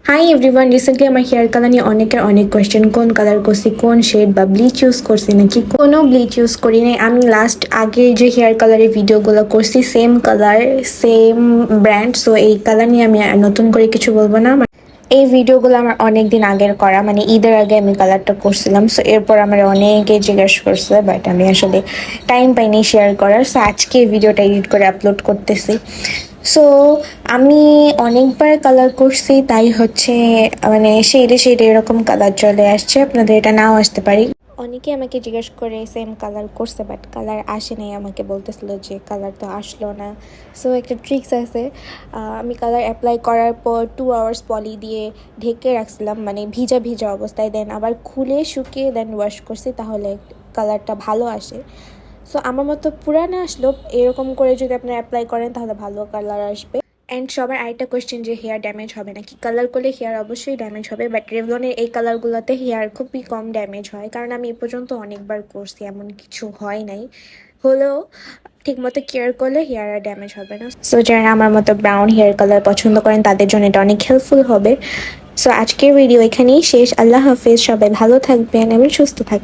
Hi everyone, recently আমার hair colour নিয়ে অনেকের অনেক কোয়েশ্চেন, কোন কালার করছি, কোন শেড বা ব্লিচ ইউজ করছি নাকি কোনো ব্লিচ ইউজ করি নাই। আমি লাস্ট আগে যে হেয়ার কালারের ভিডিওগুলো করছি same colour same brand, so এই কালার নিয়ে আমি আর নতুন করে কিছু বলবো না। এই ভিডিওগুলো আমার অনেক দিন আগের করা, মানে ঈদের আগে আমি কালারটা করছিলাম। সো এরপর আমার অনেকে জিজ্ঞেস করছে, বাট আমি আসলে টাইম পাইনি শেয়ার করার। সো আজকে এই ভিডিওটা এডিট করে আপলোড করতেছি। সো আমি অনেকবার কালার করছি, তাই হচ্ছে মানে শেডে শেডে এরকম কালার চলে আসছে, আপনাদের এটা নাও আসতে পারি। অনেকে আমাকে জিজ্ঞেস করে সেম কালার করছে বাট কালার আসে নাই, আমাকে বলতেছিল যে কালার তো আসলো না। সো একটা ট্রিক্স আছে, আমি কালার অ্যাপ্লাই করার পর 2 আওয়ার্স পলি দিয়ে ঢেকে রাখছিলাম, মানে ভিজা ভিজা অবস্থায়, দেন আবার খুলে শুকিয়ে দেন ওয়াশ করছি, তাহলে কালারটা ভালো আসে। সো আমার মতো পুরানো আসলেও এরকম করে যদি আপনারা অ্যাপ্লাই করেন তাহলে ভালো কালার আসবে। অ্যান্ড সবার আরেকটা কোয়েশ্চেন যে হেয়ার ড্যামেজ হবে নাকি। কালার করলে হেয়ার অবশ্যই ড্যামেজ হবে, বাট রেভলনের এই কালারগুলোতে হেয়ার খুবই কম ড্যামেজ হয়, কারণ আমি এ পর্যন্ত অনেকবার করছি, এমন কিছু হয় নাই। হলেও ঠিকমতো কেয়ার করলে হেয়ার আর ড্যামেজ হবে না। সো যারা আমার মতো ব্রাউন হেয়ার কালার পছন্দ করেন তাদের জন্য এটা অনেক হেল্পফুল হবে। সো আজকের ভিডিও এখানেই শেষ। আল্লাহ হাফেজ, সবাই ভালো থাকবেন এবং সুস্থ থাকবেন।